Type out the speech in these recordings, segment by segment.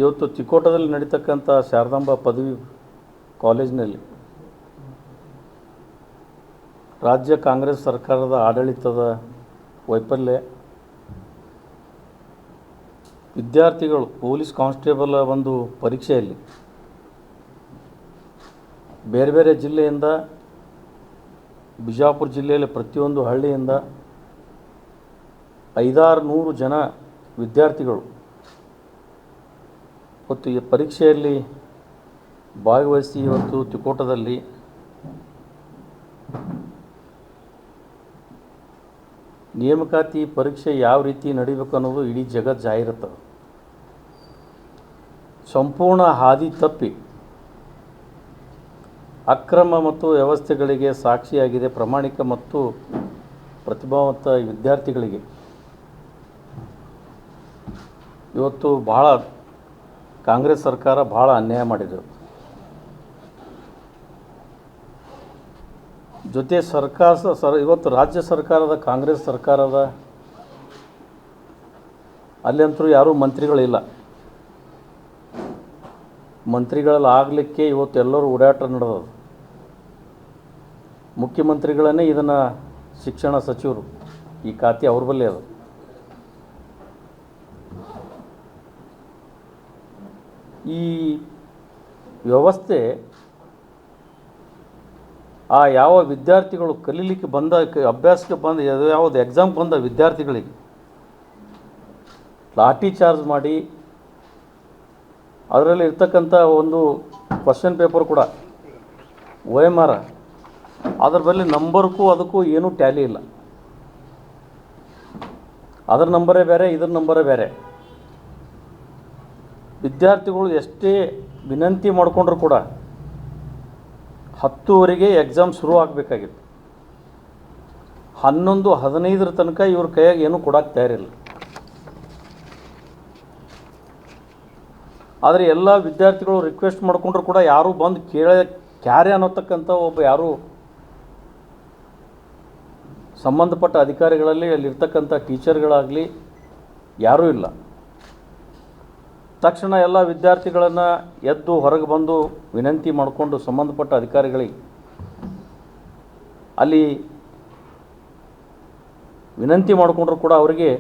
ಇವತ್ತು ತಿಕೋಟದಲ್ಲಿ ನಡೀತಕ್ಕಂಥ ಶಾರದಾಂಬಾ ಪದವಿ ಕಾಲೇಜಿನಲ್ಲಿ ರಾಜ್ಯ ಕಾಂಗ್ರೆಸ್ ಸರ್ಕಾರದ ಆಡಳಿತದ ವೈಫಲ್ಯ, ವಿದ್ಯಾರ್ಥಿಗಳು ಪೊಲೀಸ್ ಕಾನ್ಸ್ಟೇಬಲ್ ಒಂದು ಪರೀಕ್ಷೆಯಲ್ಲಿ ಬೇರೆ ಬೇರೆ ಜಿಲ್ಲೆಯಿಂದ, ಬಿಜಾಪುರ ಜಿಲ್ಲೆಯಲ್ಲಿ ಪ್ರತಿಯೊಂದು ಹಳ್ಳಿಯಿಂದ 500-600 ಜನ ವಿದ್ಯಾರ್ಥಿಗಳು ಇವತ್ತು ಈ ಪರೀಕ್ಷೆಯಲ್ಲಿ ಭಾಗವಹಿಸಿ ಇವತ್ತು ತಿಕೋಟದಲ್ಲಿ ನೇಮಕಾತಿ ಪರೀಕ್ಷೆ ಯಾವ ರೀತಿ ನಡೀಬೇಕು ಅನ್ನೋದು ಇಡೀ ಜಗತ್ತು ಜಾಹೀರಾತು. ಸಂಪೂರ್ಣ ಹಾದಿ ತಪ್ಪಿ ಅಕ್ರಮ ಮತ್ತು ವ್ಯವಸ್ಥೆಗಳಿಗೆ ಸಾಕ್ಷಿಯಾಗಿದೆ. ಪ್ರಾಮಾಣಿಕ ಮತ್ತು ಪ್ರತಿಭಾವಂತ ವಿದ್ಯಾರ್ಥಿಗಳಿಗೆ ಇವತ್ತು ಭಾಳ ಕಾಂಗ್ರೆಸ್ ಸರ್ಕಾರ ಭಾಳ ಅನ್ಯಾಯ ಮಾಡಿದೆ. ಜೊತೆ ಇವತ್ತು ರಾಜ್ಯ ಸರ್ಕಾರದ ಕಾಂಗ್ರೆಸ್ ಸರ್ಕಾರದ ಅಲ್ಲಂತೂ ಯಾರೂ ಮಂತ್ರಿಗಳಿಲ್ಲ. ಮಂತ್ರಿಗಳಲ್ಲಿ ಆಗಲಿಕ್ಕೆ ಇವತ್ತು ಎಲ್ಲರೂ ಓಡಾಟ ನಡೆದದು. ಮುಖ್ಯಮಂತ್ರಿಗಳನ್ನೇ ಇದನ್ನು ಶಿಕ್ಷಣ ಸಚಿವರು ಈ ಖಾತೆ ಅವ್ರ ಬಳಿ ಅದು. ಈ ವ್ಯವಸ್ಥೆ ಯಾವ ವಿದ್ಯಾರ್ಥಿಗಳು ಕಲೀಲಿಕ್ಕೆ ಬಂದ, ಅಭ್ಯಾಸಕ್ಕೆ ಬಂದ, ಯಾವುದು ಎಕ್ಸಾಮ್ ಬಂದ ವಿದ್ಯಾರ್ಥಿಗಳಿಗೆ ಲಾಠಿ ಚಾರ್ಜ್ ಮಾಡಿ ಅದರಲ್ಲಿ ಇರ್ತಕ್ಕಂಥ ಒಂದು ಕ್ವಶನ್ ಪೇಪರ್ ಕೂಡ OMR ಅದರ ಬಳಿ ನಂಬರ್ಗೂ ಅದಕ್ಕೂ ಏನೂ ಟ್ಯಾಲಿ ಇಲ್ಲ. ಅದರ ನಂಬರೇ ಬೇರೆ, ಇದರ ನಂಬರೇ ಬೇರೆ. ವಿದ್ಯಾರ್ಥಿಗಳು ಎಷ್ಟೇ ವಿನಂತಿ ಮಾಡಿಕೊಂಡ್ರೂ ಕೂಡ 10:00ವರೆಗೆ ಎಕ್ಸಾಮ್ ಶುರು ಆಗಬೇಕಾಗಿತ್ತು. 11:15 ತನಕ ಇವ್ರ ಕೈಯಾಗ ಏನೂ ಕೊಡೋಕ್ಕೆ ತಯಾರಿಲ್ಲ. ಆದರೆ ಎಲ್ಲ ವಿದ್ಯಾರ್ಥಿಗಳು ರಿಕ್ವೆಸ್ಟ್ ಮಾಡಿಕೊಂಡ್ರು ಕೂಡ ಯಾರೂ ಬಂದು ಕ್ಯಾರೆ ಅನ್ನೋತಕ್ಕಂಥ ಒಬ್ಬ ಯಾರೂ ಸಂಬಂಧಪಟ್ಟ ಅಧಿಕಾರಿಗಳಲ್ಲಿ ಅಲ್ಲಿರ್ತಕ್ಕಂಥ ಟೀಚರ್ಗಳಾಗಲಿ ಯಾರೂ ಇಲ್ಲ. ತಕ್ಷಣ ಎಲ್ಲ ವಿದ್ಯಾರ್ಥಿಗಳನ್ನು ಎದ್ದು ಹೊರಗೆ ಬಂದು ವಿನಂತಿ ಮಾಡಿಕೊಂಡು ಸಂಬಂಧಪಟ್ಟ ಅಧಿಕಾರಿಗಳಿಗೆ ಅಲ್ಲಿ ವಿನಂತಿ ಮಾಡಿಕೊಂಡ್ರು ಕೂಡ ಅವರಿಗೆ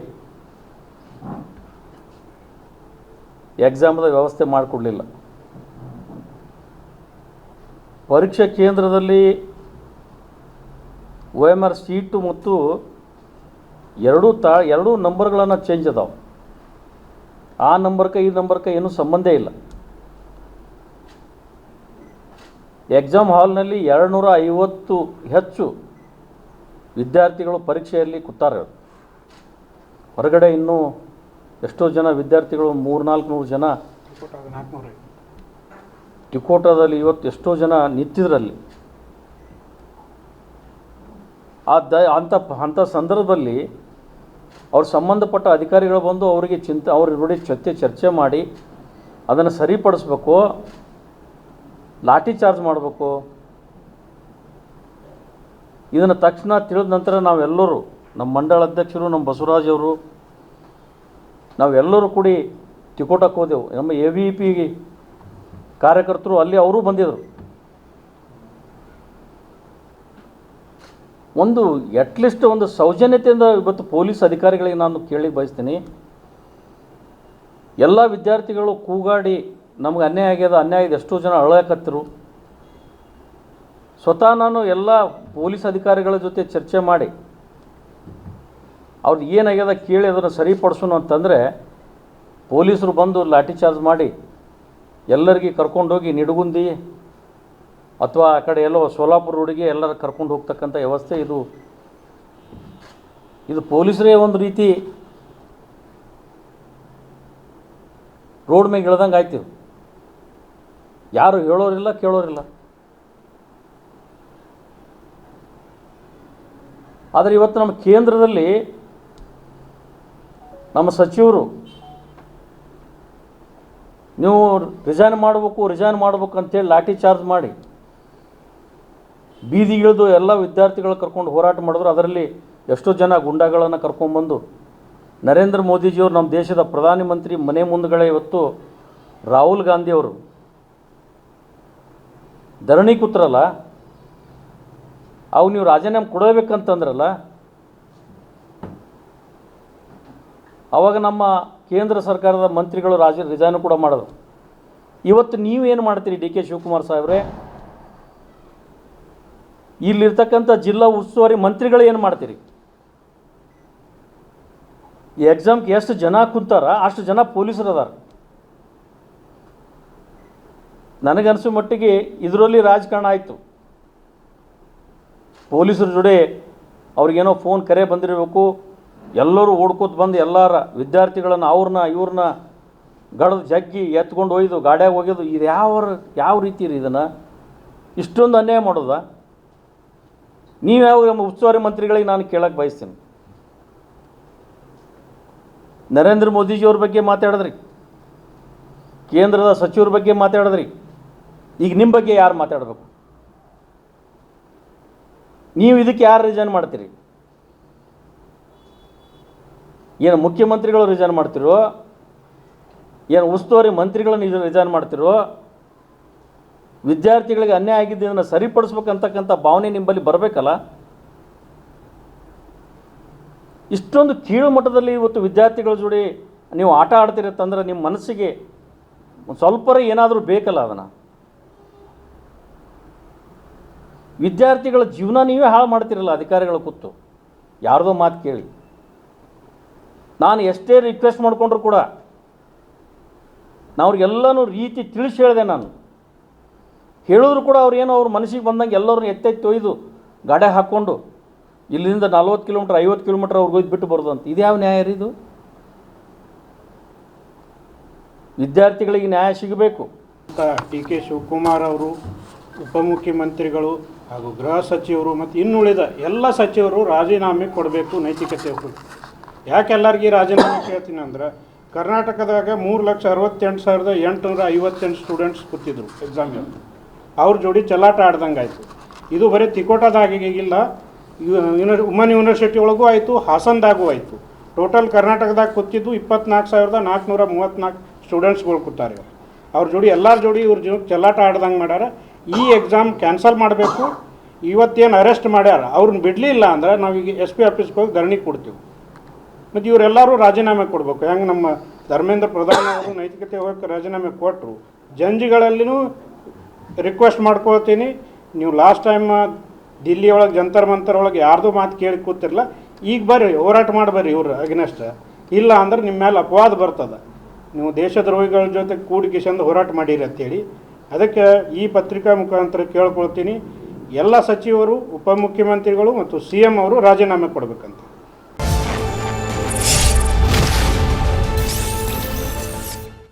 ಎಕ್ಸಾಮ್ದ ವ್ಯವಸ್ಥೆ ಮಾಡಿಕೊಡಲಿಲ್ಲ. ಪರೀಕ್ಷಾ ಕೇಂದ್ರದಲ್ಲಿ OMR ಸೀಟು ಮತ್ತು ಎರಡೂ ನಂಬರ್ಗಳನ್ನು ಚೇಂಜ್ ಅದಾವೆ. ಆ ನಂಬರ್ಗೆ ಈ ನಂಬರ್ಗೆ ಏನೂ ಸಂಬಂಧ ಇಲ್ಲ. ಎಕ್ಸಾಮ್ ಹಾಲ್ನಲ್ಲಿ 250 ಹೆಚ್ಚು ವಿದ್ಯಾರ್ಥಿಗಳು ಪರೀಕ್ಷೆಯಲ್ಲಿ ಕೂತಾರೆ. ಹೊರಗಡೆ ಇನ್ನೂ ಎಷ್ಟೋ ಜನ ವಿದ್ಯಾರ್ಥಿಗಳು 300-400 ಜನ ತಿಕೋಟದಲ್ಲಿ ಇವತ್ತು ಎಷ್ಟೋ ಜನ ನಿಂತಿದ್ರಲ್ಲಿ. ಅಂಥ ಸಂದರ್ಭದಲ್ಲಿ ಅವ್ರು ಸಂಬಂಧಪಟ್ಟ ಅಧಿಕಾರಿಗಳು ಬಂದು ಅವರಿಗೆ ಅವ್ರ ನೋಡಿ ಚರ್ಚೆ ಮಾಡಿ ಅದನ್ನು ಸರಿಪಡಿಸ್ಬೇಕು, ಲಾಠಿ ಚಾರ್ಜ್ ಮಾಡಬೇಕು. ಇದನ್ನು ತಕ್ಷಣ ತಿಳಿದ ನಂತರ ನಾವೆಲ್ಲರೂ, ನಮ್ಮ ಮಂಡಳ ಅಧ್ಯಕ್ಷರು, ನಮ್ಮ ಬಸವರಾಜ್ ಅವರು, ನಾವೆಲ್ಲರೂ ಕೂಡಿ ತಿಕೋಟಕ್ಕೆ ಹೋದೆವು. ನಮ್ಮ AVP ಕಾರ್ಯಕರ್ತರು ಅಲ್ಲಿ ಅವರೂ ಬಂದಿದ್ದರು. ಒಂದು ಅಟ್ಲೀಸ್ಟ್ ಒಂದು ಸೌಜನ್ಯತೆಯಿಂದ ಇವತ್ತು ಪೊಲೀಸ್ ಅಧಿಕಾರಿಗಳಿಗೆ ನಾನು ಕೇಳಿ ಬಯಸ್ತೀನಿ. ಎಲ್ಲ ವಿದ್ಯಾರ್ಥಿಗಳು ಕೂಗಾಡಿ ನಮಗೆ ಅನ್ಯಾಯ ಆಗ್ಯದ ಎಷ್ಟೋ ಜನ ಅಳಕತ್ತಿರು. ಸ್ವತಃ ನಾನು ಎಲ್ಲ ಪೊಲೀಸ್ ಅಧಿಕಾರಿಗಳ ಜೊತೆ ಚರ್ಚೆ ಮಾಡಿ ಅವ್ರದ್ದು ಏನಾಗ್ಯದ ಕೇಳಿ ಅದನ್ನು ಸರಿಪಡಿಸೋಣ ಅಂತಂದರೆ ಪೊಲೀಸರು ಬಂದು ಲಾಠಿ ಚಾರ್ಜ್ ಮಾಡಿ ಎಲ್ಲರಿಗೆ ಕರ್ಕೊಂಡೋಗಿ ನಿಡಗುಂದಿ ಅಥವಾ ಆ ಕಡೆ ಎಲ್ಲೋ ಸೋಲಾಪುರ ರೋಡಿಗೆ ಎಲ್ಲರ ಕರ್ಕೊಂಡು ಹೋಗ್ತಕ್ಕಂಥ ವ್ಯವಸ್ಥೆ ಇದು ಪೊಲೀಸರೇ ಒಂದು ರೀತಿ ರೋಡ್ ಮೇಲೆ ಇಳ್ದಂಗೆ ಆಯ್ತು. ಯಾರು ಹೇಳೋರಿಲ್ಲ, ಕೇಳೋರಿಲ್ಲ. ಆದರೆ ಇವತ್ತು ನಮ್ಮ ಕೇಂದ್ರದಲ್ಲಿ ನಮ್ಮ ಸಚಿವರು ನೀವು ರಿಸೈನ್ ಮಾಡಬೇಕು ಅಂತೇಳಿ ಲಾಠಿ ಚಾರ್ಜ್ ಮಾಡಿ ಬೀದಿಗಿಳಿದು ಎಲ್ಲ ವಿದ್ಯಾರ್ಥಿಗಳು ಕರ್ಕೊಂಡು ಹೋರಾಟ ಮಾಡಿದ್ರು. ಅದರಲ್ಲಿ ಎಷ್ಟೋ ಜನ ಗುಂಡಾಗಳನ್ನು ಕರ್ಕೊಂಡ್ಬಂದು ನರೇಂದ್ರ ಮೋದಿಜಿಯವರು ನಮ್ಮ ದೇಶದ ಪ್ರಧಾನಮಂತ್ರಿ ಮನೆ ಮುಂದುಗಡೆ ಇವತ್ತು ರಾಹುಲ್ ಗಾಂಧಿ ಅವರು ಧರಣಿ ಕೂತ್ರಲ್ಲ, ಅವು ನೀವು ರಾಜೀನಾಮೆ ಕೊಡಬೇಕಂತಂದ್ರಲ್ಲ, ಆವಾಗ ನಮ್ಮ ಕೇಂದ್ರ ಸರ್ಕಾರದ ಮಂತ್ರಿಗಳು ರಿಜೈನ್ ಕೂಡ ಮಾಡೋದು. ಇವತ್ತು ನೀವೇನು ಮಾಡ್ತೀರಿ ಡಿ ಕೆ ಶಿವಕುಮಾರ್ ಸಾಹೇಬ್ರೆ? ಇಲ್ಲಿರ್ತಕ್ಕಂಥ ಜಿಲ್ಲಾ ಉಸ್ತುವಾರಿ ಮಂತ್ರಿಗಳು ಏನು ಮಾಡ್ತೀರಿ? ಈ ಎಕ್ಸಾಮ್ಗೆ ಎಷ್ಟು ಜನ ಕುಂತಾರ ಅಷ್ಟು ಜನ ಪೊಲೀಸರು ಅದಾರ. ನನಗನ್ಸೋ ಮಟ್ಟಿಗೆ ಇದರಲ್ಲಿ ರಾಜಕಾರಣ ಆಯಿತು. ಪೊಲೀಸರ ಜೊತೆ ಅವ್ರಿಗೇನೋ ಫೋನ್ ಕರೆ ಬಂದಿರಬೇಕು, ಎಲ್ಲರೂ ಓಡ್ಕೋತ ಬಂದು ಎಲ್ಲರ ವಿದ್ಯಾರ್ಥಿಗಳನ್ನು ಇವ್ರನ್ನ ಗಡದು ಜಗ್ಗಿ ಎತ್ಕೊಂಡು ಒಯ್ದು ಗಾಡ್ಯಾಗ ಹೋಗ್ಯೋದು. ಇದು ಯಾವ ರೀತಿ ರೀ? ಇದನ್ನು ಇಷ್ಟೊಂದು ಅನ್ಯಾಯ ಮಾಡೋದಾ? ನೀವು ಯಾವ ನಮ್ಮ ಉಸ್ತುವಾರಿ ಮಂತ್ರಿಗಳಿಗೆ ನಾನು ಕೇಳಕ್ಕೆ ಬಯಸ್ತೀನಿ. ನರೇಂದ್ರ ಮೋದಿಜಿಯವ್ರ ಬಗ್ಗೆ ಮಾತಾಡಿದ್ರಿ, ಕೇಂದ್ರದ ಸಚಿವರ ಬಗ್ಗೆ ಮಾತಾಡಿದ್ರಿ, ಈಗ ನಿಮ್ಮ ಬಗ್ಗೆ ಯಾರು ಮಾತಾಡಬೇಕು? ನೀವು ಇದಕ್ಕೆ ಯಾರು ರಿಜೈನ್ ಮಾಡ್ತೀರಿ? ಏನು ಮುಖ್ಯಮಂತ್ರಿಗಳು ರಿಜೈನ್ ಮಾಡ್ತಿರೋ, ಏನು ಉಸ್ತುವಾರಿ ಮಂತ್ರಿಗಳನ್ನು ರಿಜೈನ್ ಮಾಡ್ತಿರೋ? ವಿದ್ಯಾರ್ಥಿಗಳಿಗೆ ಅನ್ಯಾಯ ಆಗಿದ್ದನ್ನು ಸರಿಪಡಿಸ್ಬೇಕಂತಕ್ಕಂಥ ಭಾವನೆ ನಿಮ್ಮಲ್ಲಿ ಬರಬೇಕಲ್ಲ. ಇಷ್ಟೊಂದು ಕೀಳು ಮಟ್ಟದಲ್ಲಿ ಇವತ್ತು ವಿದ್ಯಾರ್ಥಿಗಳ ಜೋಡಿ ನೀವು ಆಟ ಆಡ್ತಿರತ್ತಂದ್ರೆ ನಿಮ್ಮ ಮನಸ್ಸಿಗೆ ಒಂದು ಸ್ವಲ್ಪರ ಏನಾದರೂ ಬೇಕಲ್ಲ. ಅದನ್ನು ವಿದ್ಯಾರ್ಥಿಗಳ ಜೀವನ ನೀವೇ ಹಾಳು ಮಾಡ್ತಿರಲ್ಲ ಅಧಿಕಾರಿಗಳ ಕೂತು ಯಾರ್ದೋ ಮಾತು ಕೇಳಿ. ನಾನು ಎಷ್ಟೇ ರಿಕ್ವೆಸ್ಟ್ ಮಾಡಿಕೊಂಡ್ರು ಕೂಡ ಅವ್ರಿಗೆಲ್ಲನೂ ರೀತಿ ತಿಳಿಸಿ ಹೇಳಿದೆ. ನಾನು ಹೇಳಿದ್ರು ಕೂಡ ಅವ್ರ ಮನಸ್ಸಿಗೆ ಬಂದಂಗೆ ಎಲ್ಲರನ್ನೂ ಎತ್ತೆತ್ತಿ ಒಯ್ದು ಗಾಡಿ ಹಾಕ್ಕೊಂಡು ಇಲ್ಲಿಂದ 40 ಕಿಲೋಮೀಟ್ರ್ 50 ಕಿಲೋಮೀಟ್ರ್ ಅವ್ರಿಗೆ ಒಯ್ದು ಬಿಟ್ಟು ಬರೋದು ಅಂತ. ಇದ್ಯಾವ ನ್ಯಾಯ ರೀ ಇದು? ವಿದ್ಯಾರ್ಥಿಗಳಿಗೆ ನ್ಯಾಯ ಸಿಗಬೇಕು. ಡಿ ಕೆ ಶಿವಕುಮಾರ್ ಅವರು, ಉಪಮುಖ್ಯಮಂತ್ರಿಗಳು ಹಾಗೂ ಗೃಹ ಸಚಿವರು ಮತ್ತು ಇನ್ನುಳಿದ ಎಲ್ಲ ಸಚಿವರು ರಾಜೀನಾಮೆ ಕೊಡಬೇಕು, ನೈತಿಕತೆ ಹೋಗಿ. ಯಾಕೆ ಎಲ್ಲರಿಗೂ ರಾಜೀನಾಮೆ ಕೇಳ್ತೀನಿ ಅಂದ್ರೆ, ಕರ್ನಾಟಕದಾಗ 3,68,858 ಸ್ಟೂಡೆಂಟ್ಸ್ ಕೂತಿದ್ರು ಎಕ್ಸಾಮ್ಗೆ. ಅವ್ರ ಜೋಡಿ ಚಲಾಟ ಆಡ್ದಂಗೆ ಆಯಿತು. ಇದು ಬರೀ ತಿಕೋಟದಾಗಿಲ್ಲ, ಉಮನ್ ಯೂನಿವರ್ಸಿಟಿ ಒಳಗೂ ಆಯಿತು, ಹಾಸನದಾಗೂ ಆಯಿತು. ಟೋಟಲ್ ಕರ್ನಾಟಕದಾಗ ಕೂತಿದ್ದು 24,434 ಸ್ಟೂಡೆಂಟ್ಸ್ಗಳು ಕೂತಾರೆ. ಅವ್ರ ಜೋಡಿ ಎಲ್ಲರ ಜೋಡಿ ಇವ್ರ ಚಲಾಟ ಆಡ್ದಂಗೆ ಮಾಡ್ಯಾರ. ಈ ಎಕ್ಸಾಮ್ ಕ್ಯಾನ್ಸಲ್ ಮಾಡಬೇಕು. ಇವತ್ತೇನು ಅರೆಸ್ಟ್ ಮಾಡ್ಯಾರ ಅವ್ರನ್ನ ಬಿಡಲಿಲ್ಲ ಅಂದ್ರೆ ನಾವೀಗ SP ಆಫೀಸ್ಗೆ ಹೋಗಿ ಧರಣಿ ಕೊಡ್ತೀವಿ. ಮತ್ತು ಇವರೆಲ್ಲರೂ ರಾಜೀನಾಮೆ ಕೊಡಬೇಕು. ಹೆಂಗೆ ನಮ್ಮ ಧರ್ಮೇಂದ್ರ ಪ್ರಧಾನ್ ಅವರು ನೈತಿಕತೆ ಹೋಗಕ್ಕೆ ರಾಜೀನಾಮೆ ಕೊಟ್ಟರು, ಜಂಜಿಗಳಲ್ಲಿನೂ ರಿಕ್ವೆಸ್ಟ್ ಮಾಡ್ಕೊಳ್ತೀನಿ, ನೀವು ಲಾಸ್ಟ್ ಟೈಮ್ ದಿಲ್ಲಿ ಒಳಗೆ ಜಂತರ್ ಮಂತರ್ ಒಳಗೆ ಯಾರ್ದು ಮಾತು ಕೇಳಿ ಕೂತಿರಲ್ಲ, ಈಗ ಬರ್ರಿ ಹೋರಾಟ ಮಾಡಬರ್ರಿ ಇವ್ರು ಅಗ್ನೆಸ್ಟ್. ಇಲ್ಲ ಅಂದ್ರೆ ನಿಮ್ಮ ಮೇಲೆ ಅಪವಾದ ಬರ್ತದೆ, ನೀವು ದೇಶದ್ರೋಹಿಗಳ ಜೊತೆ ಕೂಡಿಕಿಸಂದು ಹೋರಾಟ ಮಾಡಿರಿ ಅಂತೇಳಿ. ಅದಕ್ಕೆ ಈ ಪತ್ರಿಕಾ ಮುಖಾಂತರ ಕೇಳ್ಕೊಳ್ತೀನಿ, ಎಲ್ಲ ಸಚಿವರು, ಉಪಮುಖ್ಯಮಂತ್ರಿಗಳು ಮತ್ತು CM ಅವರು ರಾಜೀನಾಮೆ ಕೊಡಬೇಕಂತ.